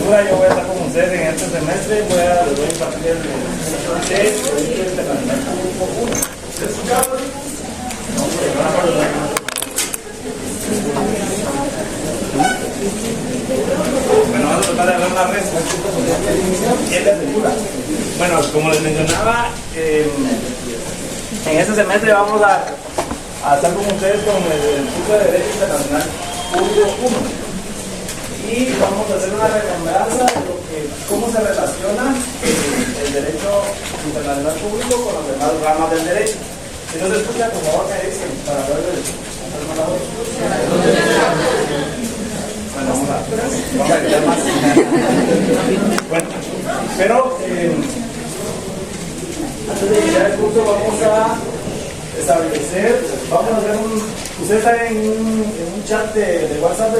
apertura. Yo voy a estar con ustedes en este semestre. Les voy a impartir el Derecho Internacional Público 1. ¿Se escucharon? Bueno, vamos a tratar de hablar una resta. ¿Quién le asegura? Bueno, como les mencionaba, en este semestre vamos a estar con ustedes con el curso de Derecho Internacional Público 1. Y vamos a hacer una remembranza de cómo se relaciona el derecho internacional público con las demás ramas del derecho. Si no se escucha, por favor, me dicen para ver la voz. Bueno, vamos a gritar más. Bueno, pero antes de iniciar el curso vamos a establecer, vamos a hacer usted está en un chat de WhatsApp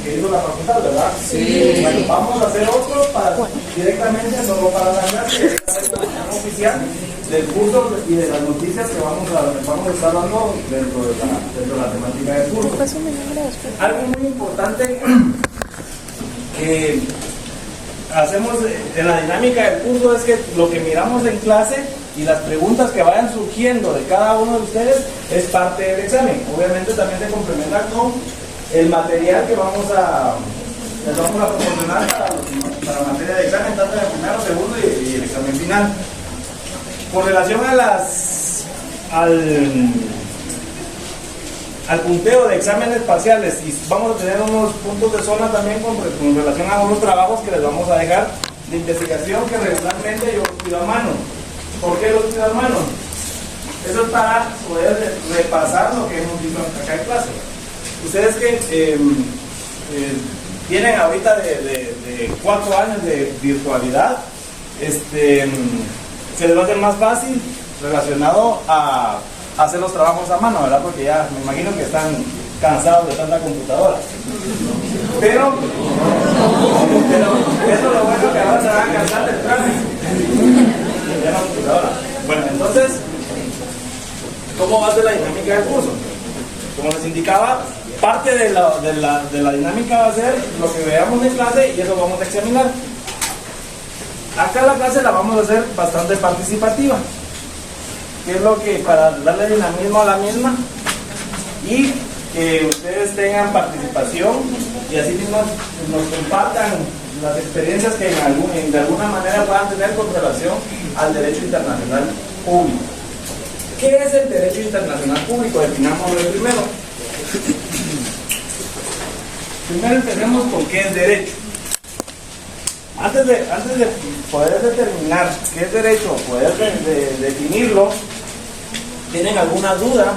que hizo la facultad, ¿verdad? Sí. Bueno, vamos a hacer otro para directamente, solo para la clase, directamente la oficial del curso y de las noticias que vamos a estar dando dentro de la temática del curso. Algo muy importante que hacemos en la dinámica del curso es que lo que miramos en clase y las preguntas que vayan surgiendo de cada uno de ustedes es parte del examen. Obviamente también se complementa con el material que les vamos a proporcionar para la materia de examen, tanto en el primero, segundo y el examen final. Con relación a al punteo de exámenes parciales, y vamos a tener unos puntos de zona también con relación a unos trabajos que les vamos a dejar de investigación que regularmente yo pido a mano. ¿Por qué los pido a mano? Eso es para poder repasar lo que hemos visto acá en clase. Ustedes que tienen ahorita de 4 años de virtualidad, se les va a hacer más fácil relacionado a hacer los trabajos a mano, ¿verdad? Porque ya me imagino que están cansados de tanta computadora. Pero eso es lo bueno, que ahora se van a cansar del tráfico. Ya la computadora. Bueno, entonces, ¿cómo va a ser la dinámica del curso? Como les indicaba, parte de la dinámica va a ser lo que veamos en clase y eso vamos a examinar. Acá la clase la vamos a hacer bastante participativa, que es lo que para darle dinamismo a la misma y que ustedes tengan participación y así mismo nos compartan las experiencias que de alguna manera puedan tener con relación al derecho internacional público. ¿Qué es el derecho internacional público? Definámoslo primero. Primero empecemos con qué es derecho. Antes de poder determinar qué es derecho, poder definirlo, ¿tienen alguna duda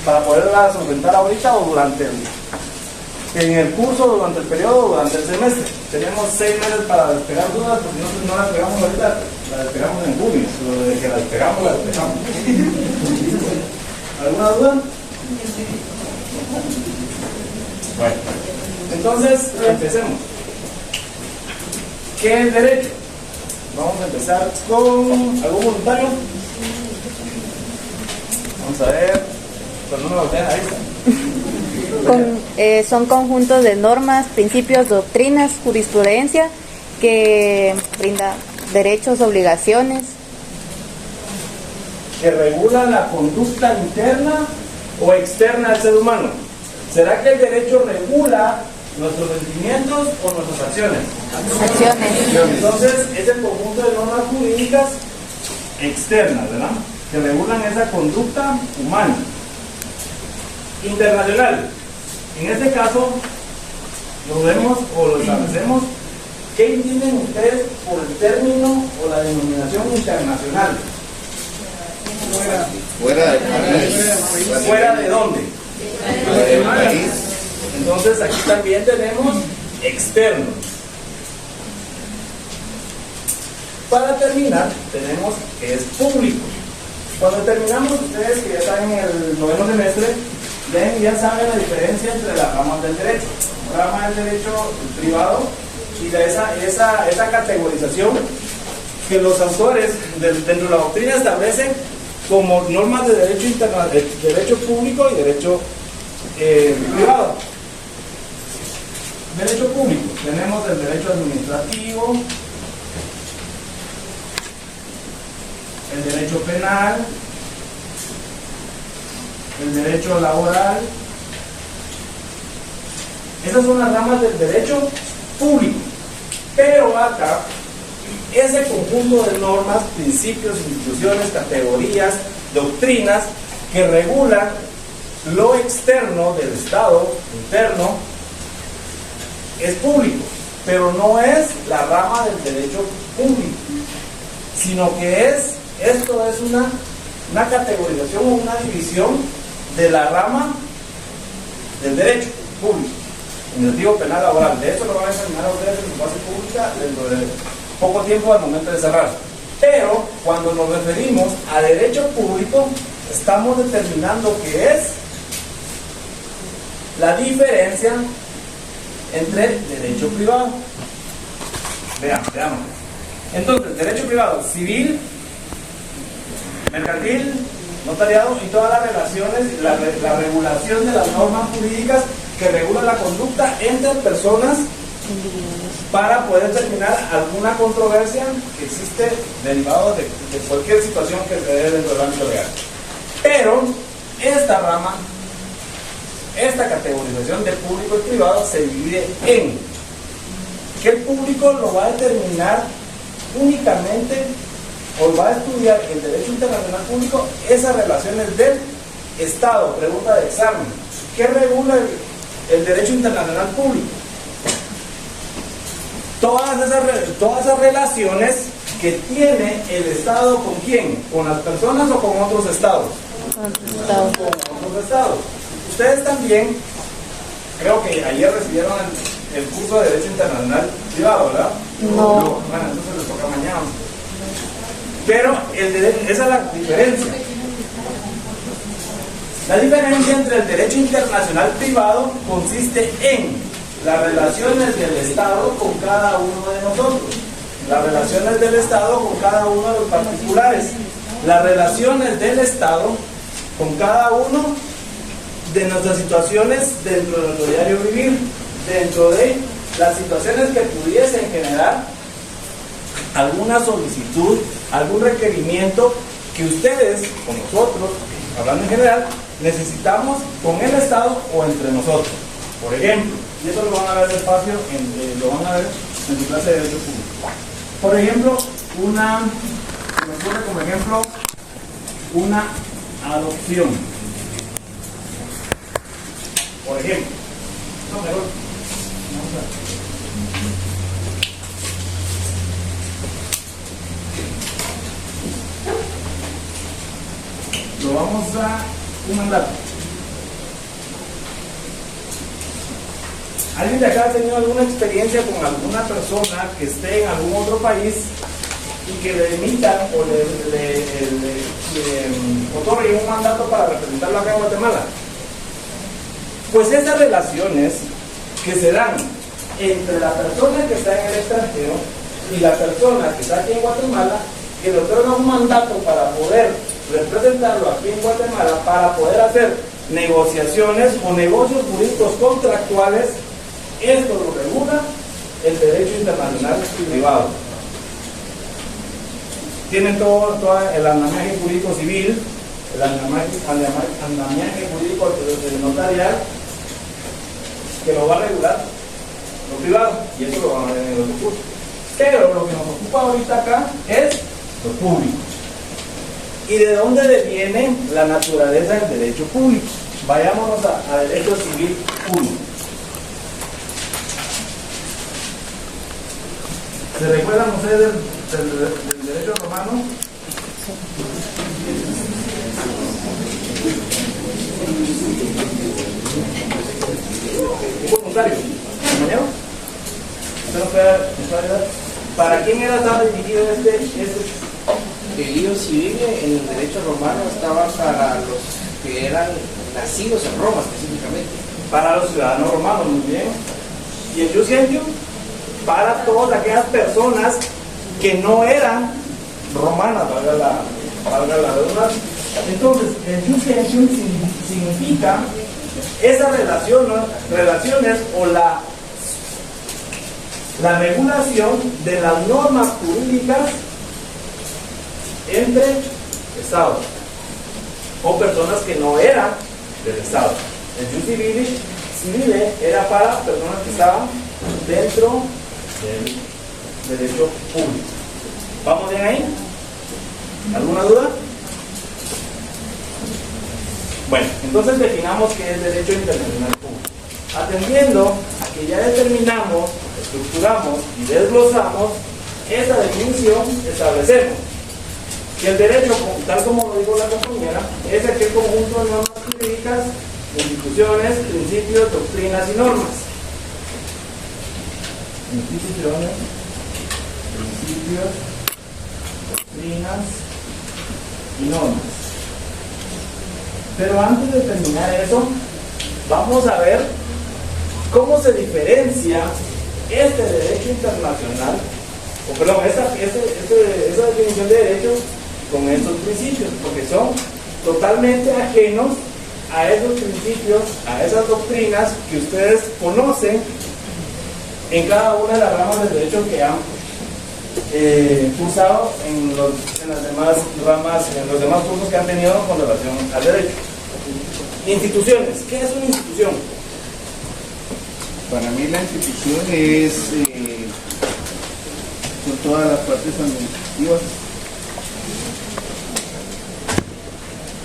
para poderla solventar ahorita o en el curso, durante el periodo, durante el semestre? Tenemos 6 meses para despegar dudas, porque nosotros no las despegamos ahorita, las despegamos en junio. Desde que las despegamos, las despegamos. ¿Alguna duda? Bueno, entonces empecemos. ¿Qué es derecho? Vamos a empezar con algún voluntario. Vamos a ver. Cuando uno lo vea, ahí está. Son conjuntos de normas, principios, doctrinas, jurisprudencia que brinda derechos, obligaciones. Que regulan la conducta interna o externa del ser humano. ¿Será que el derecho regula nuestros sentimientos o nuestras acciones? Acciones. Entonces es el conjunto de normas jurídicas externas, ¿verdad? Que regulan esa conducta humana. Internacional. En este caso, lo vemos o lo establecemos. ¿Qué entienden ustedes por el término o la denominación internacional? Fuera del país. ¿Fuera de dónde? Fuera del país. Entonces aquí también tenemos externo. Para terminar, tenemos que es público. Cuando terminamos, ustedes que ya están en el 9º semestre, ya saben la diferencia entre las ramas del derecho. La rama del derecho privado y esa categorización que los autores dentro de la doctrina establecen como normas de derecho público y derecho privado. derecho público. Tenemos el derecho administrativo, el derecho penal, el derecho laboral. Esas son las ramas del derecho público. Pero acá, ese conjunto de normas, principios, instituciones, categorías, doctrinas que regulan lo externo del Estado, interno, es público, pero no es la rama del derecho público, sino que esto es una categorización o una división de la rama del derecho público, administrativo, penal, laboral. De esto lo van a examinar a ustedes en su base pública dentro de poco tiempo al momento de cerrar. Pero cuando nos referimos a derecho público, estamos determinando que es la diferencia entre derecho privado. Veamos. Entonces, derecho privado, civil, mercantil, notariado y todas las relaciones, la regulación de las normas jurídicas que regulan la conducta entre personas para poder terminar alguna controversia que existe derivado de cualquier situación que se dé dentro del ámbito legal. Pero esta rama, esta categorización de público y privado se divide en que el público lo va a determinar únicamente o va a estudiar el derecho internacional público esas relaciones del Estado. Pregunta de examen: ¿qué regula el derecho internacional público? Todas esas relaciones que tiene el Estado, ¿con quién? ¿Con las personas o con otros estados? Con otros estados. Ustedes también, creo que ayer recibieron el curso de Derecho Internacional Privado, ¿verdad? No. Bueno, entonces les toca mañana. Pero esa es la diferencia. La diferencia entre el derecho internacional privado consiste en las relaciones del Estado con cada uno de nosotros, las relaciones del Estado con cada uno de los particulares, las relaciones del Estado con cada uno de nuestras situaciones dentro de nuestro diario vivir, dentro de las situaciones que pudiesen generar alguna solicitud, algún requerimiento que ustedes, con nosotros, hablando en general, necesitamos con el Estado o entre nosotros. Por ejemplo, y eso lo van a ver despacio, lo van a ver en su clase de Derecho Público. Por ejemplo, me ocurre como ejemplo una adopción. Por ejemplo, no, mejor, vamos a ver. Lo vamos a mandar. ¿Alguien de acá ha tenido alguna experiencia con alguna persona que esté en algún otro país y que le emitan o le otorguen un mandato para representarlo acá en Guatemala? Pues esas relaciones que se dan entre la persona que está en el extranjero y la persona que está aquí en Guatemala, que le otorga un mandato para poder representarlo aquí en Guatemala, para poder hacer negociaciones o negocios jurídicos contractuales, esto lo regula el derecho internacional privado. Tienen todo el andamiaje jurídico civil, el andamiaje jurídico notarial, que lo va a regular lo privado, y eso lo van a ver en el otro curso. Pero lo que nos ocupa ahorita acá es lo público. ¿Y de dónde deviene la naturaleza del derecho público? Vayámonos a derecho civil público. ¿Se recuerdan ustedes del derecho romano? Un voluntario, compañero, ¿usted nos puede ayudar? ¿Para quién era tan dirigido este? El lío civil en el derecho romano estaba para los que eran nacidos en Roma específicamente. Para los ciudadanos romanos, muy bien. Y el jus gentium para todas aquellas personas que no eran romanas, valga la redundancia. Entonces, el jus gentium significa esas relaciones o la la regulación de las normas jurídicas entre estados o personas que no eran del estado. El jus civile era para personas que estaban dentro del derecho público. ¿Vamos bien ahí? ¿Alguna duda? Bueno, entonces definamos qué es derecho internacional público. Atendiendo a que ya determinamos, estructuramos y desglosamos esa definición, establecemos que el derecho, tal como lo dijo la compañera, es aquel conjunto de normas jurídicas, instituciones, principios, doctrinas y normas. Instituciones, principios, doctrinas y normas. Pero antes de terminar eso, vamos a ver cómo se diferencia este derecho internacional, o perdón, esa definición de derecho con estos principios, porque son totalmente ajenos a esos principios, a esas doctrinas que ustedes conocen en cada una de las ramas del derecho que han cursado en las demás ramas, en los demás cursos que han tenido con relación al derecho. Instituciones. ¿Qué es una institución? Para mí la institución es son todas las partes administrativas.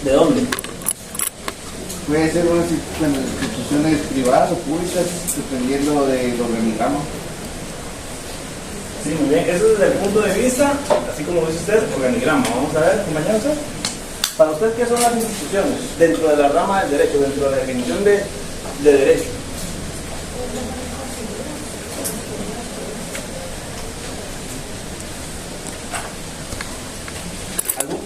¿De dónde? Puede ser una instituciones privadas o públicas, dependiendo del organigrama. Sí, muy bien. Eso desde el punto de vista, así como dice usted, organigrama. Vamos a ver, compañeros. Para usted, ¿qué son las instituciones dentro de la rama del derecho, dentro de la definición de derecho? ¿Algo?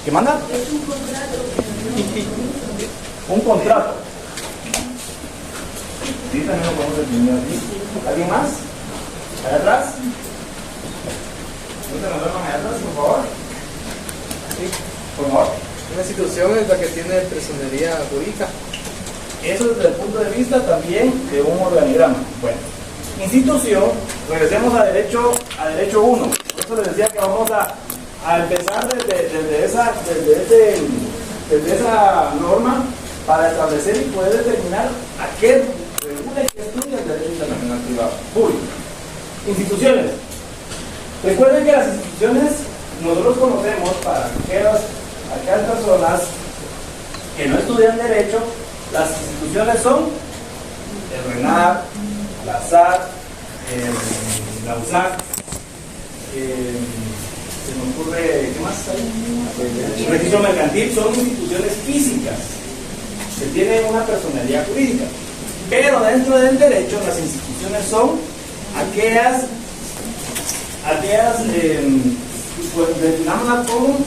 ¿Qué manda? Es un contrato. Un contrato. Sí, también lo podemos definir así. ¿Alguien más? ¿Allá atrás? ¿No se nos duerman allá atrás, por favor? Sí, por favor. Una institución es la que tiene personería jurídica. Eso desde el punto de vista también de un organigrama. Bueno, institución, regresemos a derecho 1. Por eso les decía que vamos a empezar desde esa norma para establecer y poder determinar a qué regula y qué estudia el derecho internacional privado público. Instituciones. Recuerden que las instituciones nosotros conocemos para aquellas personas que no estudian derecho. Las instituciones son el RENAR, la SAT, la USAC, se me ocurre, ¿qué más hay? El registro mercantil. Son instituciones físicas que tienen una personalidad jurídica. Pero dentro del derecho, las instituciones son aquellas pues definámoslas como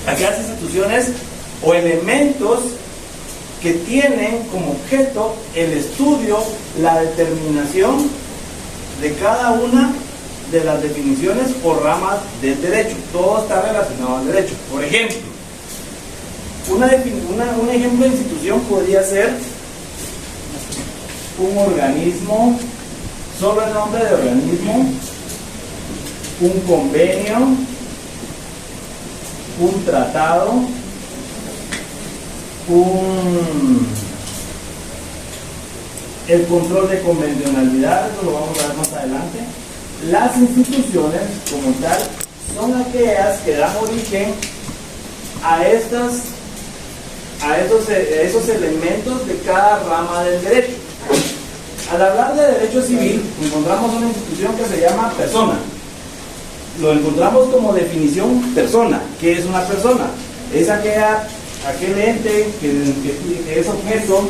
aquellas instituciones o elementos que tienen como objeto el estudio, la determinación de cada una de las definiciones o ramas del derecho. Todo está relacionado al derecho. Por ejemplo, un ejemplo de institución podría ser un organismo, solo el nombre de organismo, un convenio, un tratado, el control de convencionalidad. Eso lo vamos a ver más adelante. Las instituciones como tal son aquellas que dan origen a esos elementos de cada rama del derecho. Al hablar de derecho civil, encontramos una institución que se llama persona. Lo encontramos como definición persona. ¿Qué es una persona? Es aquel ente que es objeto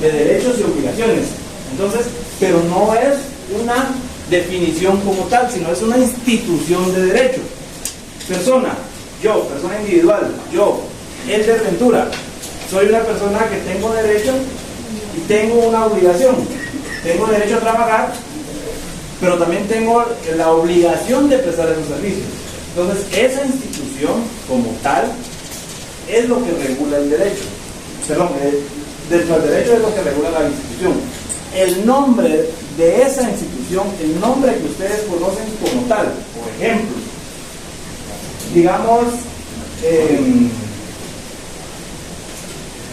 de derechos y obligaciones. Entonces, pero no es una definición como tal, sino es una institución de derecho. Persona, yo, persona individual, yo, Elder Ventura, soy una persona que tengo derecho y tengo una obligación. Tengo derecho a trabajar, pero también tengo la obligación de prestar esos servicios. Entonces, esa institución como tal es lo que regula el derecho. Perdón, dentro del derecho es lo que regula la institución. el nombre de esa institución, el nombre que ustedes conocen como tal. Por ejemplo, digamos,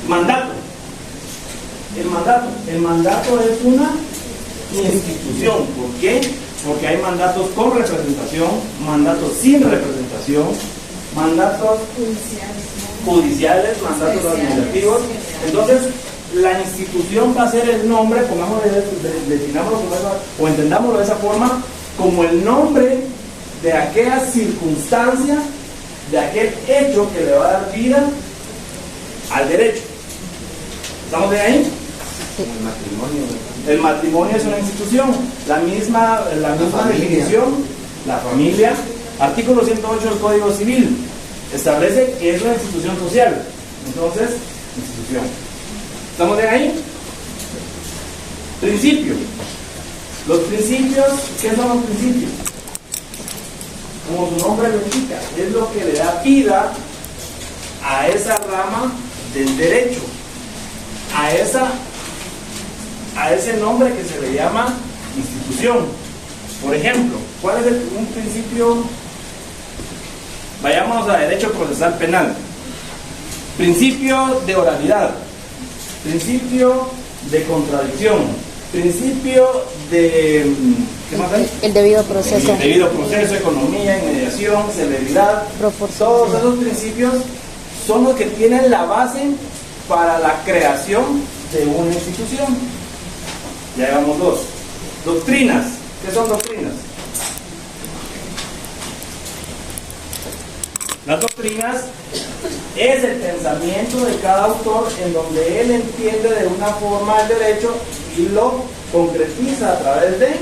mandato. El mandato es una institución. ¿Por qué? Porque hay mandatos con representación, mandatos sin representación, mandatos judiciales, mandatos administrativos. Entonces, la institución va a ser el nombre, definámoslo o entendámoslo de esa forma, como el nombre de aquella circunstancia, de aquel hecho que le va a dar vida al derecho. ¿Estamos de ahí? El matrimonio. El matrimonio es una institución. La misma definición, la familia, artículo 108 del Código Civil, establece que es una institución social. Entonces, institución. ¿Estamos bien ahí? Principio. Los principios, ¿qué son los principios? Como su nombre lo indica, es lo que le da vida a esa rama del derecho, a ese nombre que se le llama institución. Por ejemplo, ¿cuál es un principio? Vayamos a derecho procesal penal. Principio de oralidad, principio de contradicción, principio de... ¿qué más hay? El debido proceso. El debido proceso, economía, inmediación, celeridad. Todos esos principios son los que tienen la base para la creación de una institución. Ya llevamos dos. Doctrinas. ¿Qué son doctrinas? Las doctrinas es el pensamiento de cada autor en donde él entiende de una forma el derecho y lo concretiza a través de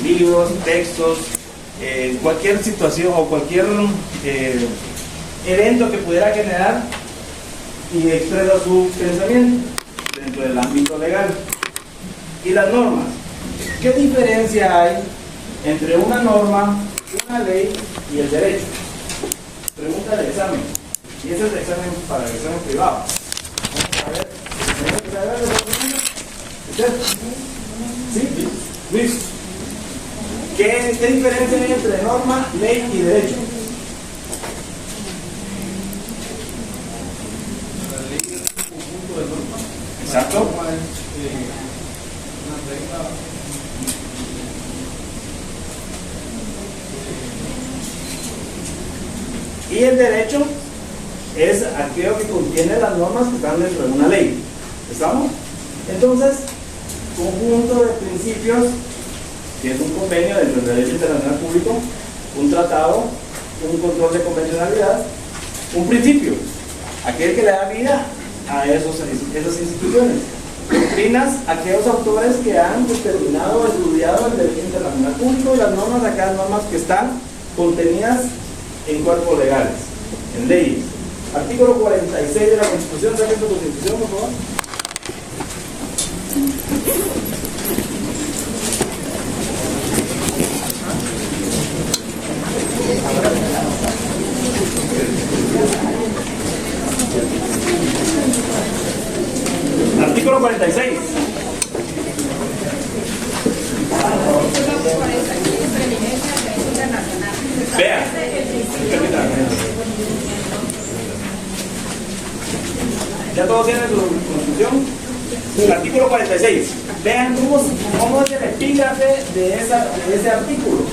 libros, textos, cualquier situación o cualquier evento que pudiera generar y expresa su pensamiento dentro del ámbito legal. Y las normas. ¿Qué diferencia hay entre una norma, una ley y el derecho? Pregunta del examen. Y ese es el examen para el examen privado. Vamos a ver. ¿Usted? ¿Sí? Luis. ¿Qué diferencia hay entre norma, ley y derecho? La ley es un conjunto de normas. Exacto. La norma es una regla. Y el derecho es aquello que contiene las normas que están dentro de una ley. ¿Estamos? Entonces, conjunto de principios, que es un convenio dentro del derecho internacional público, un tratado, un control de convencionalidad, un principio, aquel que le da vida a esas instituciones. Doctrinas, aquellos autores que han determinado o estudiado el derecho internacional público y las normas, aquellas normas que están contenidas en cuerpos legales, en leyes. Artículo 46 de la Constitución. ¿Saquen su Constitución, por favor? Artículo 46. Vean. ¿Ya todos tienen su constitución? El artículo 46. Vean cómo es el epígrafe de ese artículo.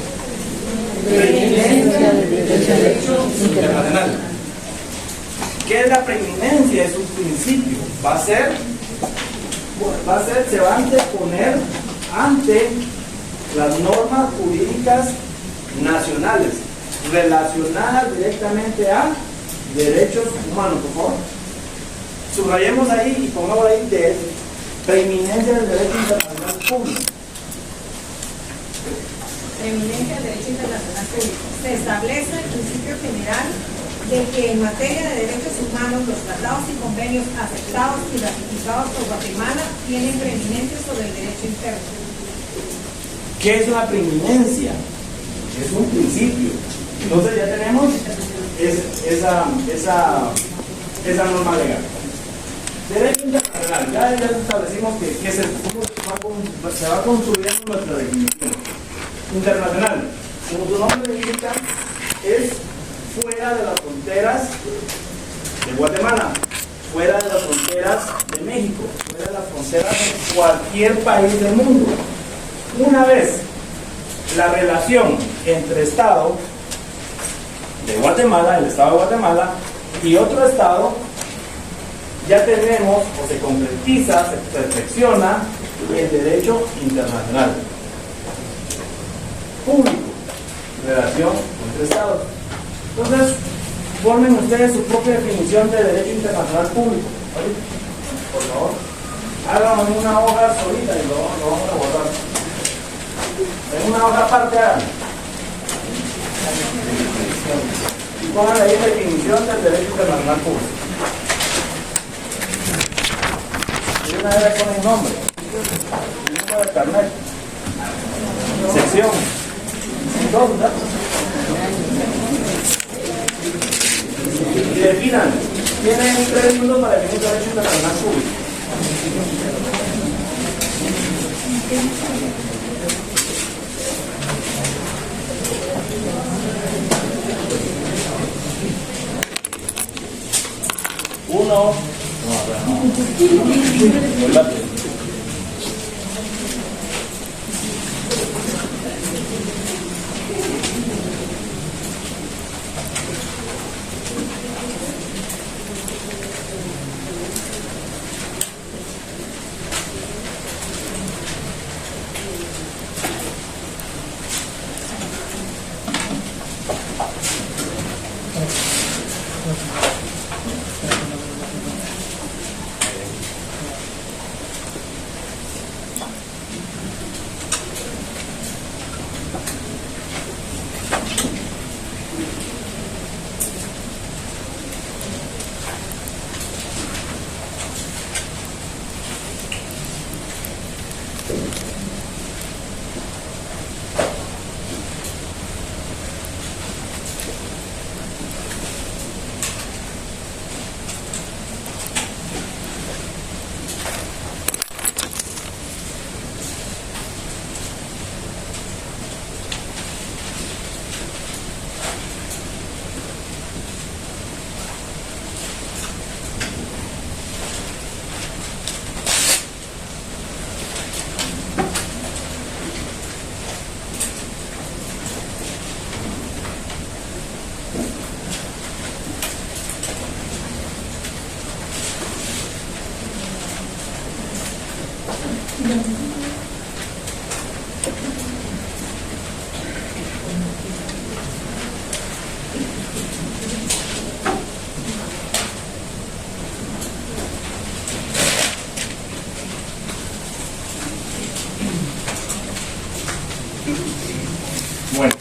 Preeminencia del derecho internacional. ¿Qué es la preeminencia? Es un principio. Se va a anteponer ante las normas jurídicas nacionales relacionadas directamente a derechos humanos. Por favor, subrayemos ahí y pongamos ahí de preeminencia del derecho internacional público. Preeminencia del derecho internacional público. Se establece el principio general de que en materia de derechos humanos los tratados y convenios aceptados y ratificados por Guatemala tienen preeminencia sobre el derecho interno. ¿Qué es una preeminencia? Es un principio. Entonces ya tenemos esa norma legal. Derecho internacional. Ya establecimos que es el se va construyendo nuestra definición. Internacional, como su nombre indica, es fuera de las fronteras de Guatemala, fuera de las fronteras de México, fuera de las fronteras de cualquier país del mundo. Una vez la relación entre Estado de Guatemala, el Estado de Guatemala, y otro Estado, ya tenemos o se concretiza, se perfecciona el derecho internacional público, relación entre Estados. Entonces, formen ustedes su propia definición de derecho internacional público. ¿Vale? Por favor, hagan una hoja solita y lo vamos a guardar. En una hoja aparte hagan. Y pongan ahí definición del derecho internacional público. Y una vez ponen nombre, número de carnet, sección, dos datos. Y definan, tienen 3 minutos para definir derecho internacional público. Uno, bueno.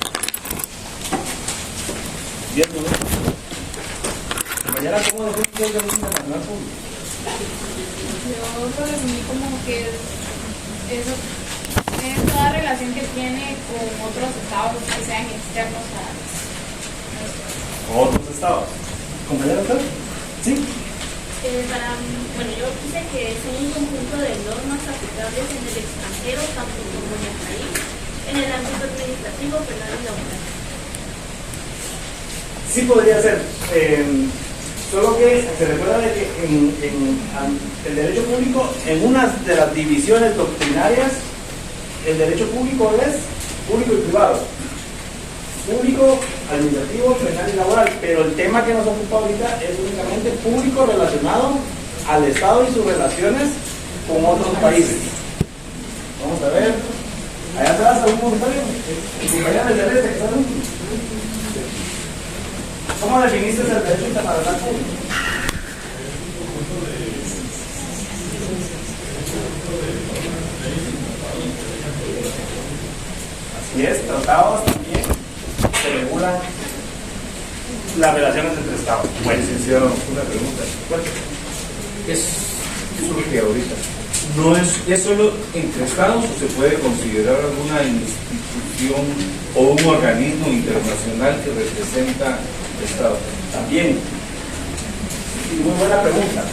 10 minutos. Mañana, ¿cómo define el derecho internacional público? Yo lo definí como que es toda relación que tiene con otros estados que sean externos a Otros estados. ¿Compañero usted? ¿Sí? Bueno, yo puse que es un conjunto de normas aplicables en el extranjero, tanto como en el país, en el ámbito administrativo, penal y laboral. Sí podría ser. Solo que se recuerda de que en el derecho público, en una de las divisiones doctrinarias, el derecho público es público y privado. Público, administrativo, penal y laboral. Pero el tema que nos ocupa ahorita es únicamente público relacionado al Estado y sus relaciones con otros países. Vamos a ver. Allá atrás, algún comentario. Compañera del derecho, que está el último. ¿Cómo definiste el derecho internacional público? Así es, tratados también se regulan las relaciones entre Estados. Bueno, licenciado, una pregunta. ¿Es surge ahorita? ¿No es solo entre estados o se puede considerar alguna institución o un organismo internacional que representa estados? También. Y muy buena pregunta.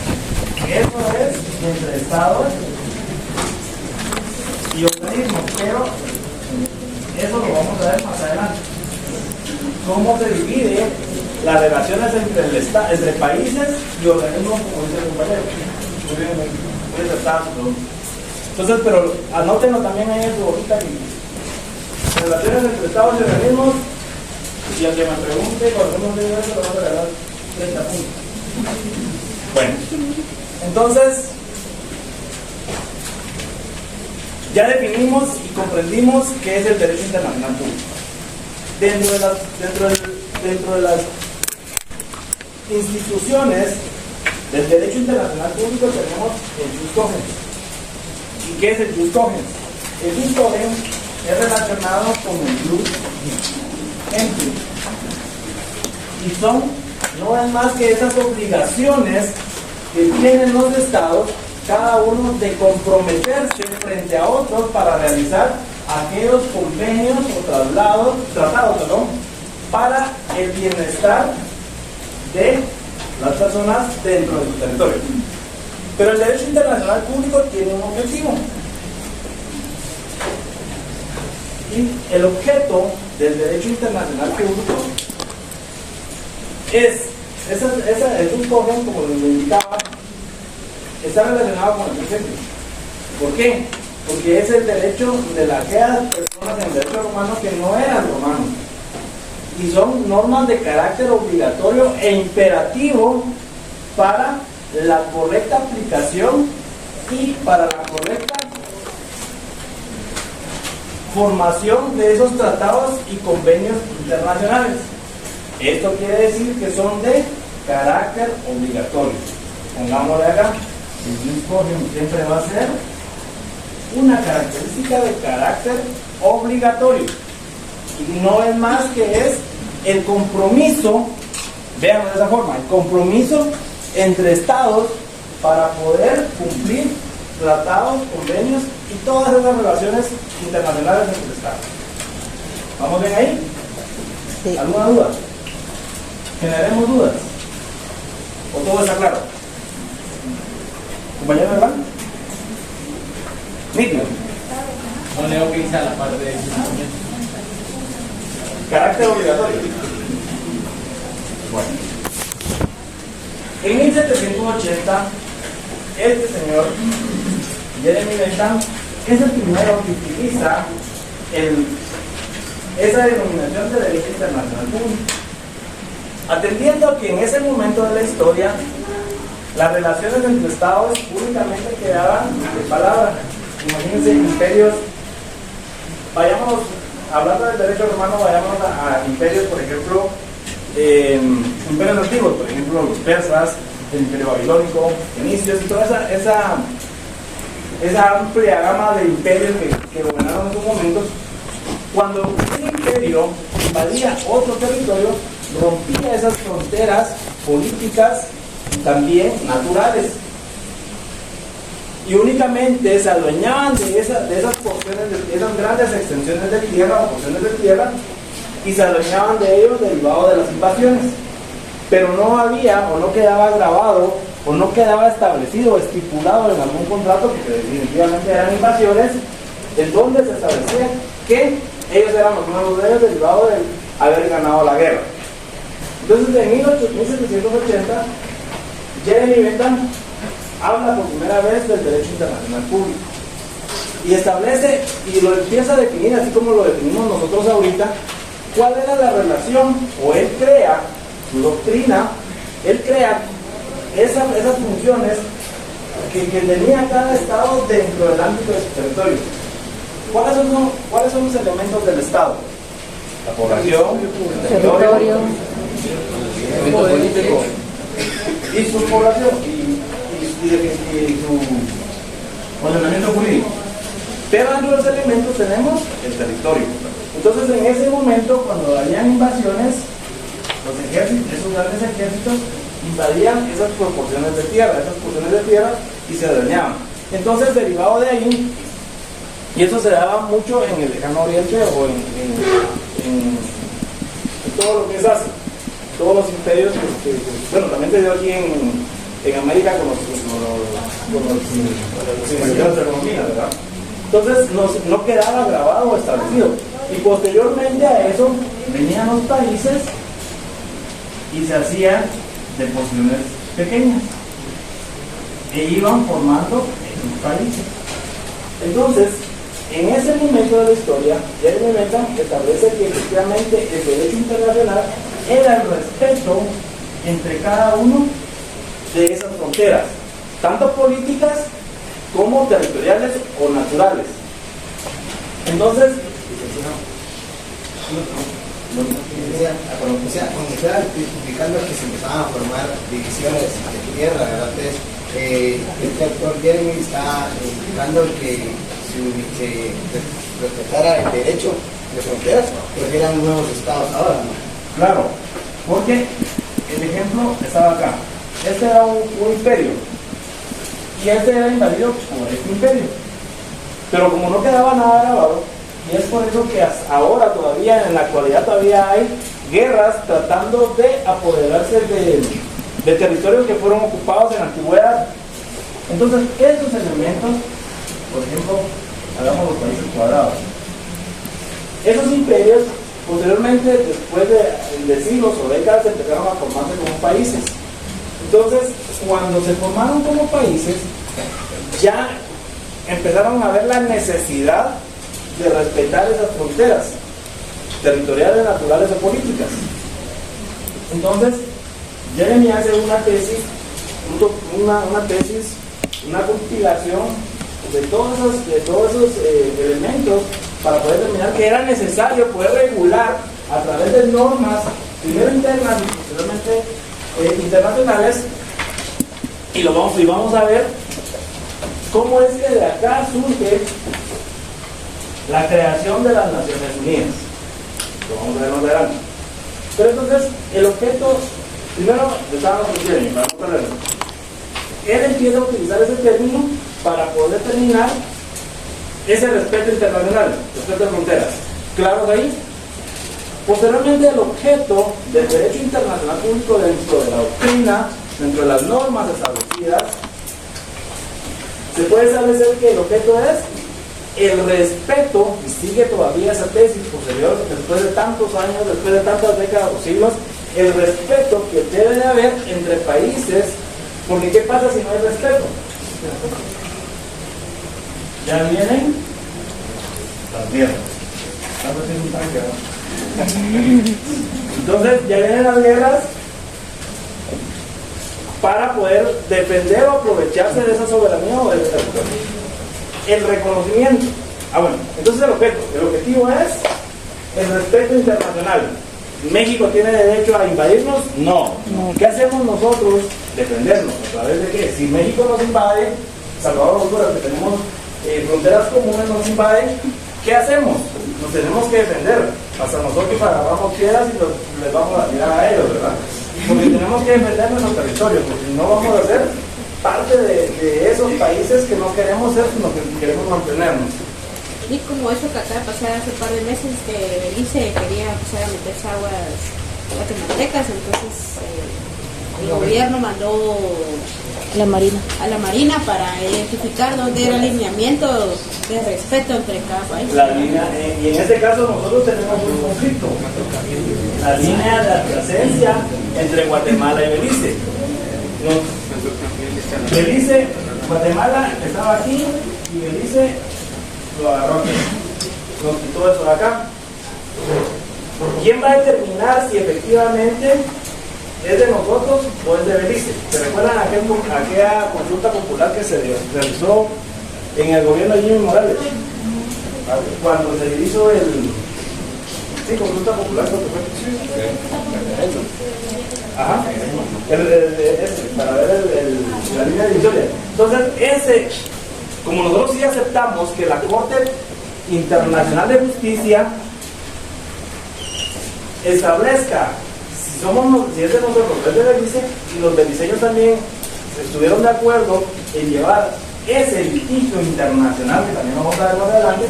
Eso es entre estados, y organismos, pero eso lo vamos a ver más adelante. Cómo se divide las relaciones entre países y organismos, como dice el compañero. Muy bien, muy acertado. Entonces, pero anótenlo también ahí en su hojita. Relaciones entre estados y organismos, y al que me pregunte, por algunos de eso, le vamos a regalar 30 puntos. Bueno, entonces, ya definimos y comprendimos qué es el derecho internacional público. Dentro de las instituciones del derecho internacional público tenemos el jus cogens. ¿Y qué es el jus cogens? El jus cogens es relacionado con el jus empli. Y no es más que esas obligaciones que tienen los estados, cada uno de comprometerse frente a otros para realizar aquellos convenios o tratados, para el bienestar de las personas dentro de su territorio. Pero el derecho internacional público tiene un objetivo. Y el objeto del derecho internacional público es, el jus cogens, como lo indicaba, está relacionado con el principio. ¿Por qué? Porque es el derecho de aquellas personas en el derecho romano que no eran romanos. Y son normas de carácter obligatorio e imperativo para la correcta aplicación y para la correcta formación de esos tratados y convenios internacionales. Esto quiere decir que son de carácter obligatorio. Pongámosle acá, el jus cogens siempre va a ser una característica de carácter obligatorio. Y no es más que es el compromiso, véanlo de esa forma, el compromiso entre estados para poder cumplir tratados, convenios y todas esas relaciones internacionales entre estados. ¿Vamos bien ahí? Sí. ¿Alguna duda? ¿Generemos dudas? ¿O todo está claro? ¿Compañero Herván? Nítido. No leo que dice a la parte de carácter obligatorio. Bueno. En 1780, este señor, Jeremy Bentham, es el primero que utiliza esa denominación de derecho internacional público. Atendiendo a que en ese momento de la historia, las relaciones entre estados únicamente quedaban de palabra. Imagínense imperios, vayámonos, hablando del derecho romano, vayámonos a imperios, por ejemplo, imperios antiguos, por ejemplo, los persas, el imperio babilónico, fenicios y toda esa amplia gama de imperios que gobernaron en sus momentos. Cuando un imperio invadía otro territorio, rompía esas fronteras políticas y también naturales. Y únicamente se adueñaban de esas porciones, de esas grandes extensiones de tierra o porciones de tierra, y se adueñaban de ellos derivado de las invasiones. Pero no había, o no quedaba grabado, o no quedaba establecido o estipulado en algún contrato, porque definitivamente eran invasiones, en donde se establecía que ellos eran los nuevos reyes derivados de haber ganado la guerra. Entonces, en 1780, Jeremy Bentham habla por primera vez del derecho internacional público y establece y lo empieza a definir, así como lo definimos nosotros ahorita, cuál era la relación, o él crea su doctrina, él crea esas funciones que tenía cada estado dentro del ámbito de su territorio. ¿Cuáles son los elementos del estado? La población, el territorio, el político y su población y su ordenamiento jurídico. Pero dentro de los elementos tenemos el territorio. Entonces, en ese momento, cuando habían invasiones, los ejércitos, esos grandes ejércitos, invadían esas proporciones de tierra, y se adueñaban. Entonces, derivado de ahí, y eso se daba mucho en el lejano oriente o en todo lo que es Asia, todos los imperios bueno, también se dio aquí en América con los imperios de economía, ¿verdad? Entonces no quedaba grabado o establecido. Y posteriormente a eso venían los países y se hacían deposiciones pequeñas e iban formando esos países. Entonces, en ese momento de la historia, Jeremy Bentham establece que efectivamente el derecho internacional era el respeto entre cada uno de esas fronteras, tanto políticas como territoriales o naturales. Entonces, cuando fueran identificando que se empezaban a formar divisiones de tierra, ¿verdad? Entonces, este autor Jeremy está indicando que se respetara el derecho de fronteras, porque eran nuevos estados ahora, ¿no? Claro, porque el ejemplo estaba acá. Este era un imperio y este era invadido por este imperio, pero como no quedaba nada grabado, y es por eso que ahora todavía, en la actualidad todavía hay guerras tratando de apoderarse de territorios que fueron ocupados en la antigüedad. Entonces esos elementos, por ejemplo, hagamos los países cuadrados, esos imperios posteriormente, después de siglos o décadas, empezaron a formarse como países. Entonces, cuando se formaron como países, ya empezaron a ver la necesidad de respetar esas fronteras territoriales, naturales o políticas. Entonces, Jeremy hace una tesis, una compilación de todos esos elementos para poder determinar que era necesario poder regular a través de normas, primero internas y posteriormente internacionales, y vamos a ver cómo es que de acá surge la creación de las Naciones Unidas. Lo vamos a ver más adelante. Pero entonces, el objeto, primero, estábamos diciendo, vamos a verlo. Él empieza a utilizar ese término para poder determinar ese respeto internacional, respeto de fronteras. ¿Claro de ahí? Posteriormente, el objeto del derecho internacional público dentro de la doctrina, dentro de las normas establecidas, se puede establecer que el objeto es el respeto, y sigue todavía esa tesis posterior, después de tantos años, después de tantas décadas o siglos, el respeto que debe de haber entre países, porque ¿qué pasa si no hay respeto? Ya vienen las guerras. Entonces ya vienen las guerras para poder defender o aprovecharse de esa soberanía o de ese territorio. El reconocimiento. Bueno, entonces el objetivo es el respeto internacional. ¿México tiene derecho a invadirnos? No. ¿Qué hacemos nosotros? Defendernos. ¿A través de qué? Si México nos invade, Salvador, Honduras, que tenemos fronteras comunes, nos invade, ¿qué hacemos? Nos tenemos que defender. Hasta nosotros agarramos piedras y les vamos a tirar a ellos, ¿verdad? Porque tenemos que defender nuestro territorio, porque si no vamos a ser parte de esos países que no queremos ser, sino que queremos mantenernos. Y como eso que acaba de pasar hace un par de meses, que Belice quería empezar a meterse aguas guatemaltecas, entonces el gobierno mandó a la Marina para identificar dónde era el lineamiento de respeto entre cada país. Y en este caso nosotros tenemos un conflicto, la línea de adyacência entre Guatemala y Belice. Belice, Guatemala estaba aquí y Belice lo agarró aquí, nos quitó eso de acá. ¿Quién va a determinar si efectivamente es de nosotros o es de Belice? ¿Se recuerdan aquella consulta popular que se realizó en el gobierno de Jimmy Morales? Cuando se hizo consulta popular, ¿cuánto fue? Ajá, para ver la línea divisoria. Entonces, como nosotros sí aceptamos que la Corte Internacional de Justicia establezca si es de nosotros, es de Belice, y los beliceños también estuvieron de acuerdo en llevar ese litigio internacional, que también vamos a ver más adelante,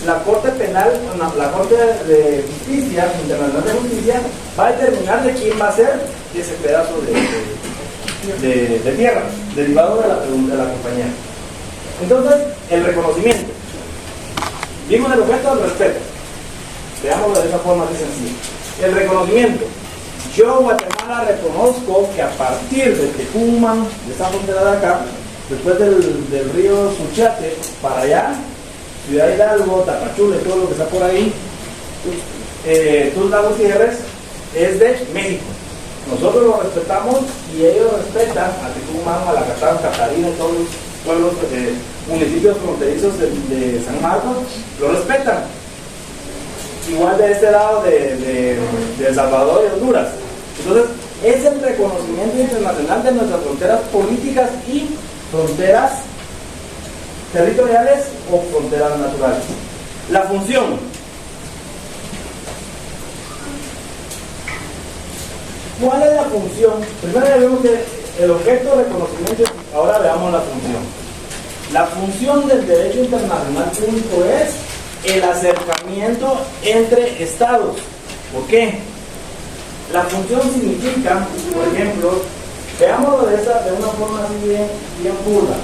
la Corte Penal, la Corte de Justicia, Internacional de Justicia, va a determinar de quién va a ser ese pedazo de tierra, derivado de la compañía. Entonces, el reconocimiento. Vimos el objeto del respeto. Veámoslo de esa forma de sencilla. El reconocimiento. Yo, Guatemala, reconozco que a partir de Tecumán, de esa frontera de acá, después del río Suchiate, para allá, Ciudad Hidalgo, Tapachula y todo lo que está por ahí, Tuxtla Gutiérrez, es de México. Nosotros lo respetamos y ellos respetan a Tecumán, a Malacatán, Catarina y todos los pueblos, municipios fronterizos de San Marcos, lo respetan. Igual de este lado de El Salvador y Honduras. Entonces, es el reconocimiento internacional de nuestras fronteras políticas y fronteras territoriales o fronteras naturales. La función. ¿Cuál es la función? Primero ya vimos que el objeto de reconocimiento, ahora veamos la función. La función del derecho internacional público es el acercamiento entre estados. ¿Por qué? La función significa, por ejemplo, veámoslo de una forma así bien burda.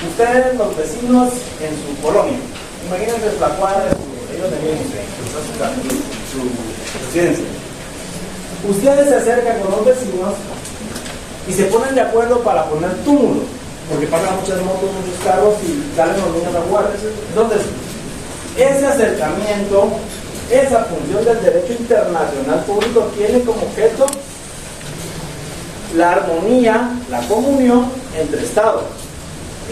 Ustedes, los vecinos en su colonia, imagínense la cuadra, ellos tenían su residencia. Ustedes se acercan con los vecinos y se ponen de acuerdo para poner túmulos, porque pasan muchas motos, muchos carros y salen los niños a jugar. Entonces, ese acercamiento, esa función del derecho internacional público tiene como objeto la armonía, la comunión entre estados.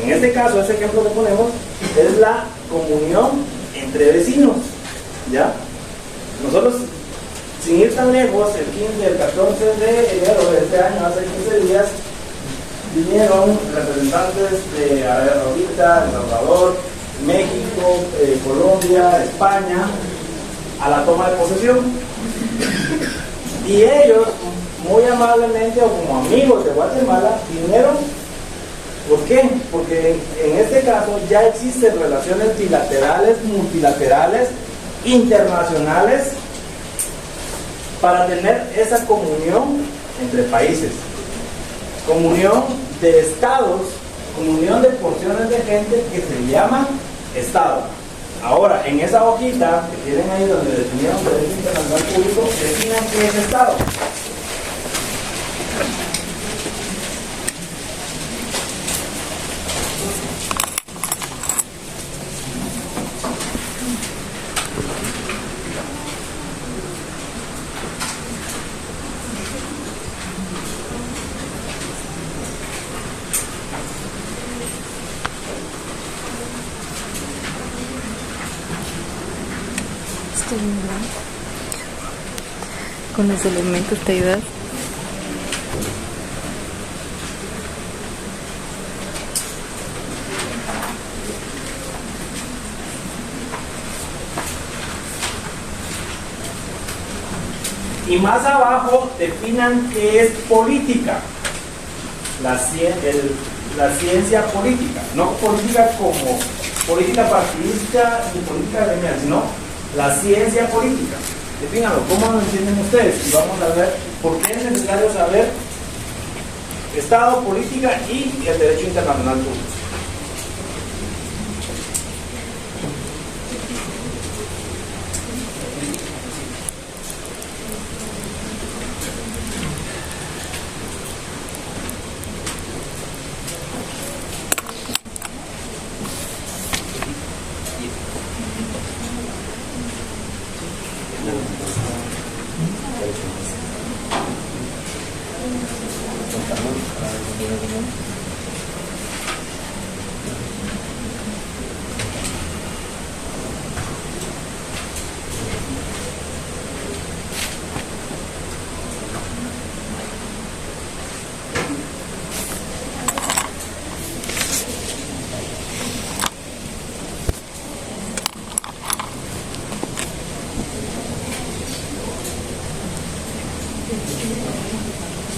En este caso, ese ejemplo que ponemos es la comunión entre vecinos, ¿ya? Nosotros, sin ir tan lejos, el 14 de enero de este año, hace 15 días, vinieron representantes de ahorita, El Salvador, México, Colombia, España, a la toma de posesión. Y ellos, muy amablemente o como amigos de Guatemala, vinieron. ¿Por qué? Porque en este caso ya existen relaciones bilaterales, multilaterales, internacionales, para tener esa comunión entre países, comunión de estados, comunión de porciones de gente que se llama estado. Ahora, en esa hojita que tienen ahí donde definieron derecho internacional público, definan qué es estado. Con los elementos te ayudas. Y más abajo definan qué es política, la ciencia política, no política como política partidista ni política gremial, sino la ciencia política. Defínalo, ¿cómo lo entienden ustedes? Y vamos a ver por qué es necesario saber Estado, política y el derecho internacional público.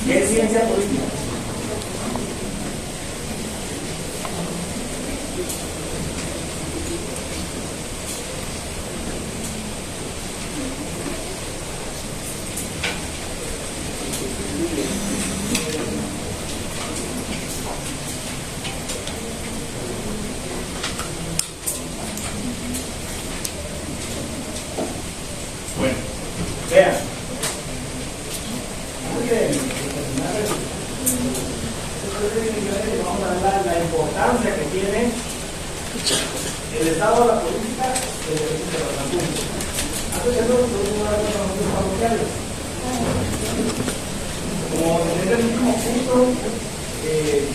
¿Qué es ciencia política? Vean. Vamos a ver la importancia que tiene el Estado de la política de derechos de los asuntos. Antes de eso, tuvimos una de los asuntos parroquiales. Como en el último punto,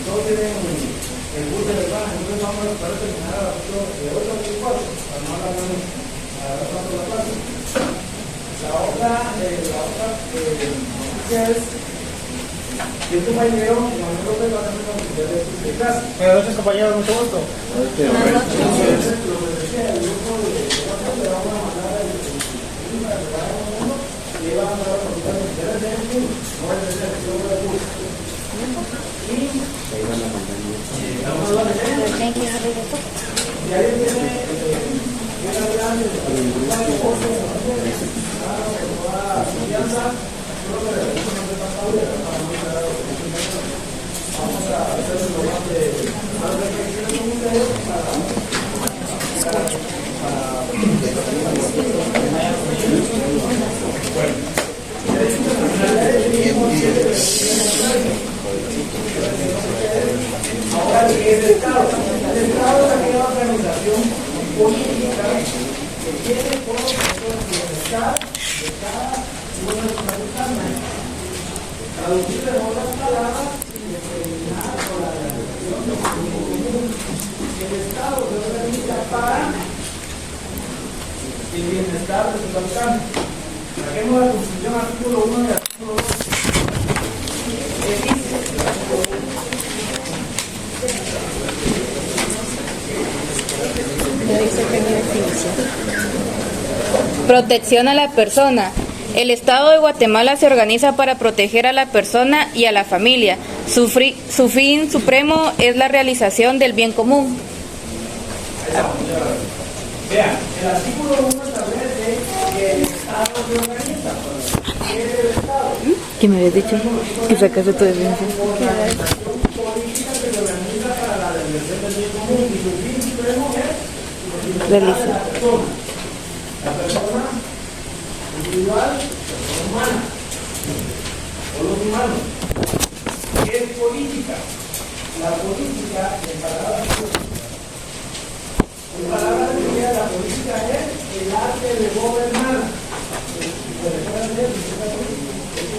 todos tienen el curso de verdad, entonces vamos a tratar de terminar a las 8 a 4, para no hablar tanto de la clase. La otra noticia es que tu mayor, el mayor López va a tener una oportunidad de clase. Buenas noches, compañeros, mucho gusto. Buenas noches. Lo que decía, el grupo de WhatsApp le vamos a mandar el para que cada uno y va a mandar las noticias oficiales de este, no es de la sección de la pública. Y vamos a hablar de eso. Y ahí tiene una gran confianza. Vamos a hacer lo más de reflexiones con ustedes ahora, ¿qué es el Estado? El Estado es aquella organización política que tiene por bienestar de cada uno de sus habitantes. Traducir en otras palabras y determinar con la realización de un común. El Estado se organiza para el bienestar de sus habitantes. Saquemos la Constitución, artículo 1 y artículo 2. ¿Qué dice el artículo 1? Protección a la persona. El Estado de Guatemala se organiza para proteger a la persona y a la familia. Su fin supremo es la realización del bien común. Vean, el artículo 1 establece que el Estado se organiza. ¿Qué es el Estado? ¿Qué me habías dicho? Que sacaste tu definición. Una organización política que se organiza para la realización del bien común y su fin supremo es realizar la persona. La persona individual, persona humana, o los humanos. ¿Qué es política? La política, en palabras de la política es el arte de gobernar.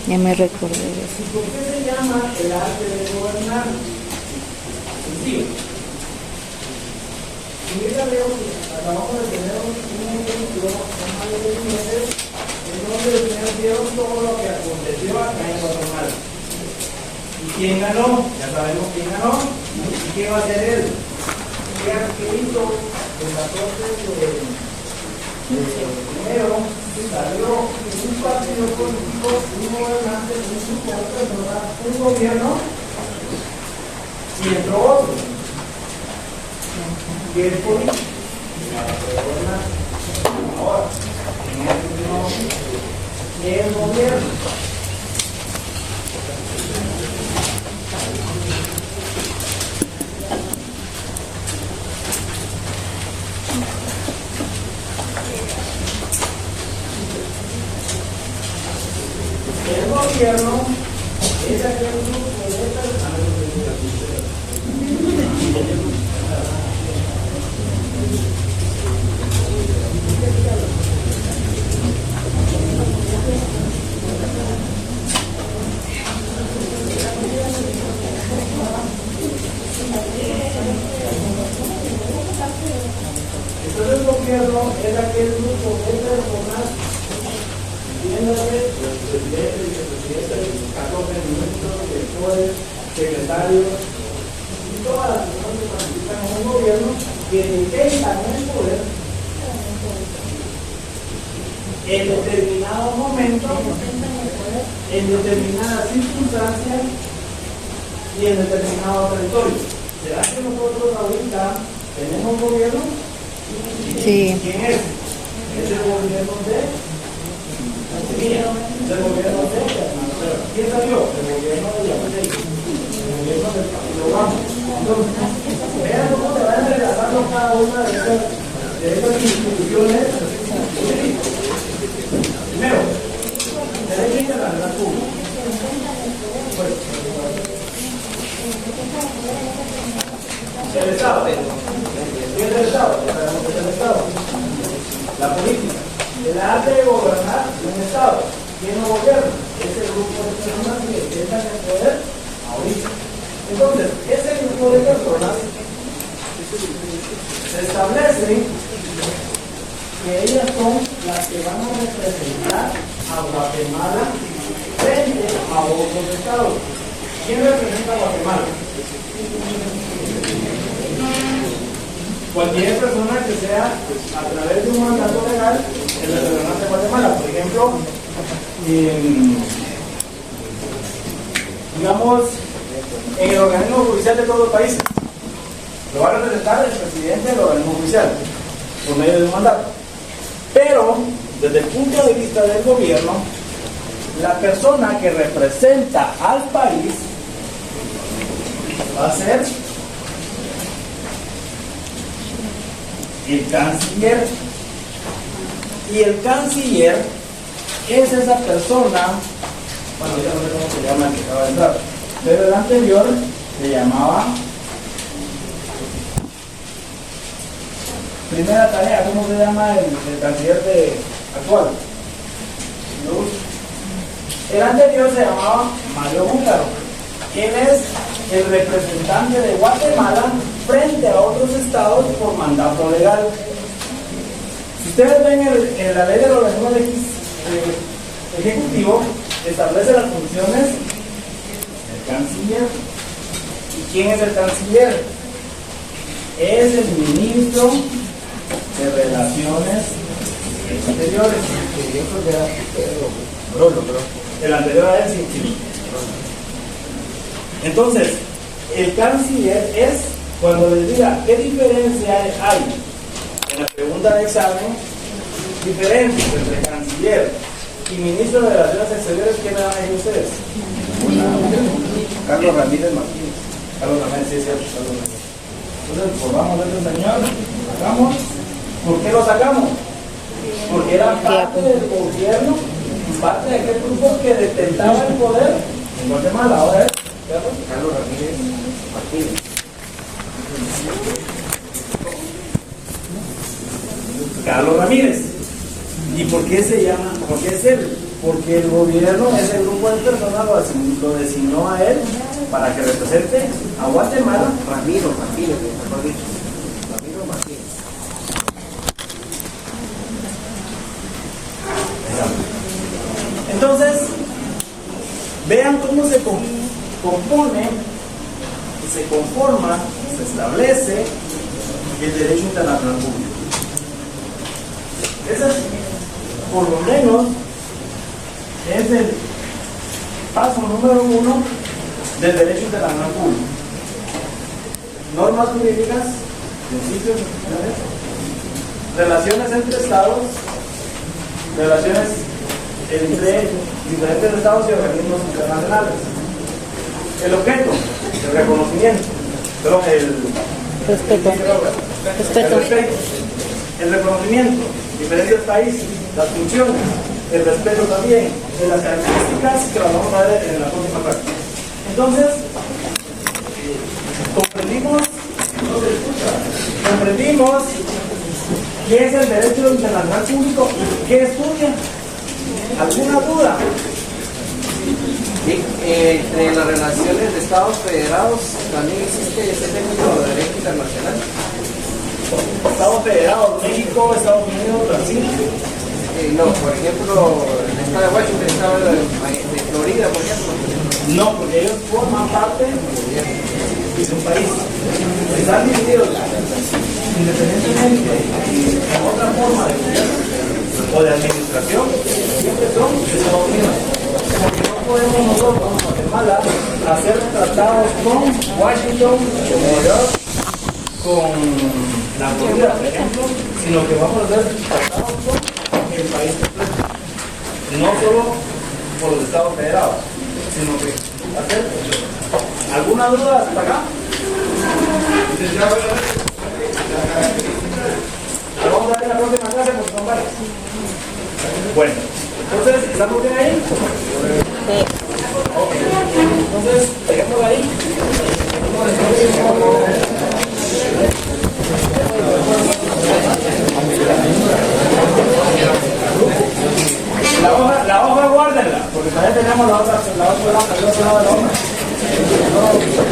Ya me recordé de eso. ¿Y por qué se llama el arte de gobernar? Sencillo. En esta leo acabamos de tener un ejemplo, más de 6 meses, en donde los señores vieron todo lo que aconteció acá en Guatemala. ¿Y quién ganó? Ya sabemos quién ganó. ¿Y qué va a hacer él? ¿Qué hizo el 14 de enero? Salió un partido político, un gobernante, un persona, un gobierno, y entró otro. ¿Qué es política? Ahora, ¿qué es gobierno? El gobierno es aquel grupo de personas. Entonces el gobierno es aquel grupo de personas, entiéndase, el presidente, vicepresidente, 14 ministros, directores, secretarios, y todas las personas que participan en un gobierno que detengan el poder en determinado momento, en determinadas circunstancias y en determinado territorio. ¿Será que nosotros ahorita tenemos gobierno? Sí. ¿Quién es? ¿Es el gobierno de? ¿Es el gobierno de? ¿Quién salió? El gobierno de la PDI. El gobierno del Partido Vamos. Entonces, vean cómo se van entrelazando cada una de estas instituciones. Primero, El Estado. ¿Qué es el Estado? Ya sabemos que es el Estado. La política. El arte de gobernar un Estado. ¿Quién lo gobierna? Es el grupo de personas que están en el poder ahorita. Entonces, ese grupo de personas se establece que ellas son las que van a representar a Guatemala frente a otros estados. ¿Quién representa a Guatemala? Cualquier persona que sea a través de un mandato legal el representante de Guatemala. Por ejemplo, digamos, en el organismo judicial de todos los países lo va a representar el presidente del organismo judicial por medio de un mandato. Pero desde el punto de vista del gobierno, la persona que representa al país va a ser el canciller. Y el canciller es esa persona, bueno, ya no sé cómo se llama el que acaba de entrar, pero el anterior se llamaba primera tarea. ¿Cómo se llama el canciller actual? El anterior se llamaba Mario Búcaro. Él es el representante de Guatemala frente a otros estados por mandato legal. Si ustedes ven en la ley del organismo ejecutivo, establece las funciones del canciller. ¿Y quién es el canciller? Es el ministro de Relaciones Exteriores. El anterior a él, sí. Entonces, el canciller es cuando les diga qué diferencia hay en la pregunta de examen, diferencias entre canciller y ministro de Relaciones Exteriores. ¿Qué me van a decir ustedes? Carlos Ramírez Martínez. Carlos Ramírez, sí, cierto, Carlos Ramírez. Entonces, formamos a este señor, lo sacamos. ¿Por qué lo sacamos? Porque era parte del gobierno, parte de aquel grupo que detentaba el poder en Guatemala. Ahora es Carlos Ramírez Martínez. Carlos Ramírez. ¿Y por qué se llama? ¿Por qué es él? Porque el gobierno, ese grupo de personas lo designó a él para que represente a Guatemala. Ramiro Martínez, mejor dicho. Ramiro Martínez. Entonces, vean cómo se compone, se conforma, se establece el derecho internacional público. Ese es, por lo menos, es el paso número 1 del derecho internacional público. Normas jurídicas, principios, relaciones entre estados, relaciones entre diferentes estados y organismos internacionales. El objeto, el reconocimiento, perdón, el respeto. El reconocimiento, diferentes países, las funciones, el respeto también, de las características que las vamos a ver en la próxima práctica. Entonces, comprendimos qué es el derecho internacional público y qué estudia. ¿Alguna duda? Sí, entre las relaciones de Estados federados también existe ese término de derecho internacional. Estados federados, México, Estados Unidos, Brasil. No, por ejemplo, el estado de Washington, el estado de Florida, por ejemplo. No, porque ellos forman parte de un país. Están divididos independientemente de otra forma de gobierno o de administración, siempre son Estados Unidos. Porque no podemos nosotros, Guatemala, hacer tratados con Washington, con Nueva York, con la Florida, por ejemplo, sino que vamos a hacer tratados con el país completo. No solo por los estados federados, sino que hacer. ¿Alguna duda hasta acá? Vamos a ver la próxima clase porque son varias. Bueno, entonces, ¿estamos bien ahí? Sí. Ok. Entonces, dejemos ahí. tenemos la otra lado de la hoja.